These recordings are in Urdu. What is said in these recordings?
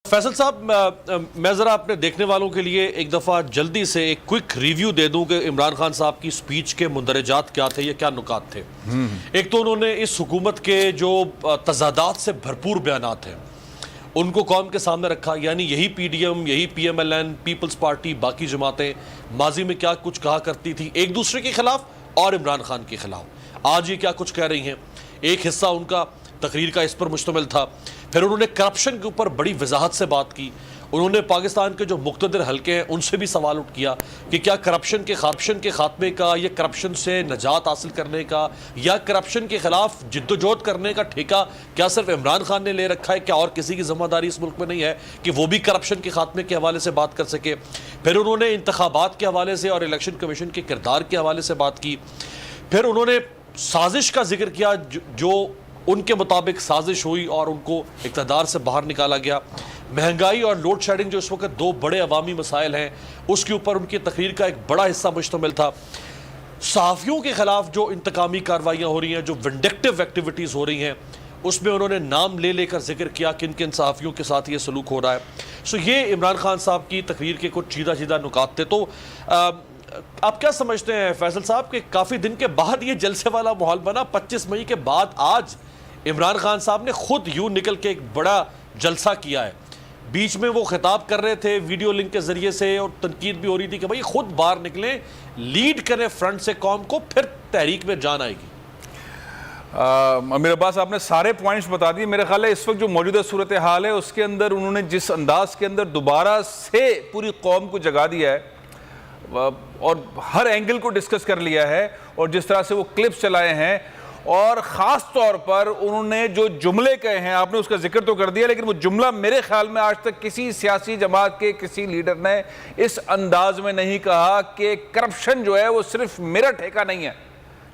فیصل صاحب میں ذرا اپنے دیکھنے والوں کے لیے ایک دفعہ جلدی سے ایک کوئک ریویو دے دوں کہ عمران خان صاحب کی سپیچ کے مندرجات کیا تھے یا کیا نکات تھے۔ ایک تو انہوں نے اس حکومت کے جو تضادات سے بھرپور بیانات ہیں ان کو قوم کے سامنے رکھا، یعنی یہی پی ڈی ایم، یہی P M L N, Peoples Party, باقی جماعتیں ماضی میں کیا کچھ کہا کرتی تھی ایک دوسرے کے خلاف اور عمران خان کے خلاف، آج یہ کیا کچھ کہہ رہی ہیں۔ ایک حصہ ان کا تقریر کا اس پر مشتمل تھا۔ پھر انہوں نے کرپشن کے اوپر بڑی وضاحت سے بات کی۔ انہوں نے پاکستان کے جو مقتدر حلقے ہیں ان سے بھی سوال اٹھ کیا کہ کیا کرپشن کے خاتمے کا یا کرپشن سے نجات حاصل کرنے کا یا کرپشن کے خلاف جدوجہد کرنے کا ٹھیکہ کیا صرف عمران خان نے لے رکھا ہے، کیا اور کسی کی ذمہ داری اس ملک میں نہیں ہے کہ وہ بھی کرپشن کے خاتمے کے حوالے سے بات کر سکے۔ پھر انہوں نے انتخابات کے حوالے سے اور الیکشن کمیشن کے کردار کے حوالے سے بات کی۔ پھر انہوں نے سازش کا ذکر کیا جو ان کے مطابق سازش ہوئی اور ان کو اقتدار سے باہر نکالا گیا۔ مہنگائی اور لوڈ شیڈنگ جو اس وقت دو بڑے عوامی مسائل ہیں اس کے اوپر ان کی تقریر کا ایک بڑا حصہ مشتمل تھا۔ صحافیوں کے خلاف جو انتقامی کارروائیاں ہو رہی ہیں، جو ونڈکٹیو ایکٹیویٹیز ہو رہی ہیں، اس میں انہوں نے نام لے لے کر ذکر کیا کن کن صحافیوں کے ساتھ یہ سلوک ہو رہا ہے۔ یہ عمران خان صاحب کی تقریر کے کچھ چیدہ نکات تھے۔ تو آپ کیا سمجھتے ہیں فیصل صاحب کہ کافی دن کے بعد یہ جلسے والا ماحول بنا، 25 مئی کے بعد آج عمران خان صاحب نے خود یوں نکل کے ایک بڑا جلسہ کیا ہے؟ بیچ میں وہ خطاب کر رہے تھے ویڈیو لنک کے ذریعے سے اور تنقید بھی ہو رہی تھی کہ بھائی خود باہر نکلیں، لیڈ کریں فرنٹ سے قوم کو، پھر تحریک میں جان آئے گی۔ امیر عباس، آپ نے سارے پوائنٹس بتا دی۔ میرے خیال ہے اس وقت جو موجودہ صورتحال ہے اس کے اندر انہوں نے جس انداز کے اندر دوبارہ سے پوری قوم کو جگا دیا ہے اور ہر اینگل کو ڈسکس کر لیا ہے، اور جس طرح سے وہ کلپس چلائے ہیں، اور خاص طور پر انہوں نے جو جملے کہے ہیں، آپ نے اس کا ذکر تو کر دیا، لیکن وہ جملہ میرے خیال میں آج تک کسی سیاسی جماعت کے کسی لیڈر نے اس انداز میں نہیں کہا کہ کرپشن جو ہے وہ صرف میرا ٹھیکہ نہیں ہے،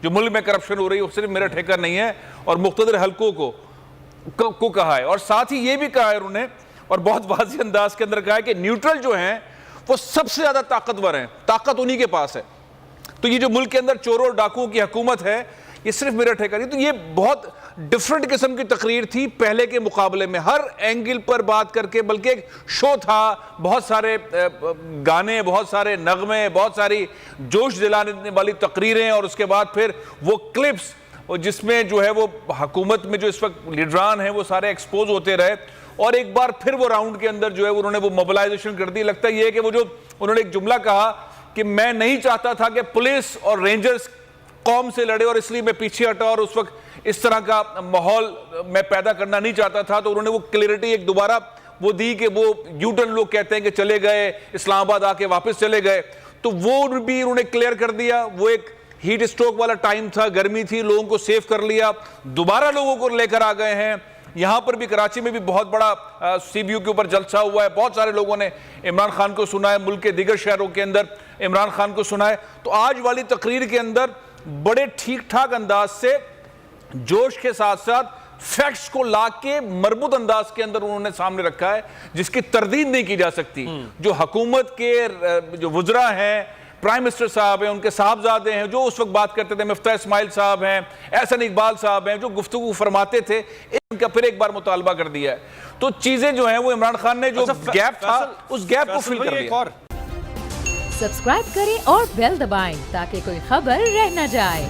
جو ملک میں کرپشن ہو رہی ہے وہ صرف میرا ٹھیکہ نہیں ہے، اور مقتدر حلقوں کو کہا ہے۔ اور ساتھ ہی یہ بھی کہا ہے انہوں نے، اور بہت واضح انداز کے اندر کہا ہے کہ نیوٹرل جو ہیں وہ سب سے زیادہ طاقتور ہیں، طاقت انہی کے پاس ہے۔ تو یہ جو ملک کے اندر چوروں اور ڈاکوؤں کی حکومت ہے یہ صرف میرا ٹھیکہ نہیں۔ تو یہ بہت ڈیفرنٹ قسم کی تقریر تھی پہلے کے مقابلے میں، ہر اینگل پر بات کر کے، بلکہ ایک شو تھا، بہت سارے گانے، بہت سارے نغمے، بہت ساری جوش دلانے والی تقریریں، اور اس کے بعد پھر وہ کلپس جس میں جو ہے وہ حکومت میں جو اس وقت لیڈران ہیں وہ سارے ایکسپوز ہوتے رہے، اور ایک بار پھر وہ راؤنڈ کے اندر جو ہے انہوں نے وہ موبلائزیشن کر دی۔ لگتا ہے یہ کہ وہ جو انہوں نے ایک جملہ کہا کہ میں نہیں چاہتا تھا کہ پولیس اور رینجرز قوم سے لڑے اور اس لیے میں پیچھے ہٹا، اور اس وقت اس طرح کا ماحول میں پیدا کرنا نہیں چاہتا تھا، تو انہوں نے وہ کلیئرٹی ایک دوبارہ وہ دی کہ وہ یوٹرن لوگ کہتے ہیں کہ چلے گئے اسلام آباد آ کے واپس چلے گئے، تو وہ بھی انہوں نے کلیئر کر دیا۔ وہ ایک ہیٹ اسٹروک والا ٹائم تھا، گرمی تھی، لوگوں کو سیو کر لیا، دوبارہ لوگوں کو لے کر آ گئے ہیں۔ یہاں پر بھی کراچی میں بھی بہت بڑا سی بی یو کے اوپر جلسہ ہوا ہے، بہت سارے لوگوں نے عمران خان کو سنا ہے، ملک کے دیگر شہروں کے اندر عمران خان کو سنا ہے۔ تو آج والی تقریر کے اندر بڑے ٹھیک ٹھاک انداز سے جوش کے ساتھ ساتھ فیکٹس کو لا کے مربوط انداز کے اندر انہوں نے سامنے رکھا ہے، جس کی تردید نہیں کی جا سکتی۔ جو حکومت کے جو وزراء ہیں، پرائم منسٹر صاحب ہیں، ان کے صاحبزادے ہیں جو اس وقت بات کرتے تھے، مفتاح اسماعیل صاحب ہیں، احسن اقبال صاحب ہیں، جو گفتگو فرماتے تھے، ان کا پھر ایک بار مطالبہ کر دیا ہے۔ تو چیزیں جو ہیں وہ عمران خان نے جو گیپ تھا اس گیپ کو فل کر دیا۔ سبسکرائب کریں اور بیل دبائیں تاکہ کوئی خبر رہ نہ جائے۔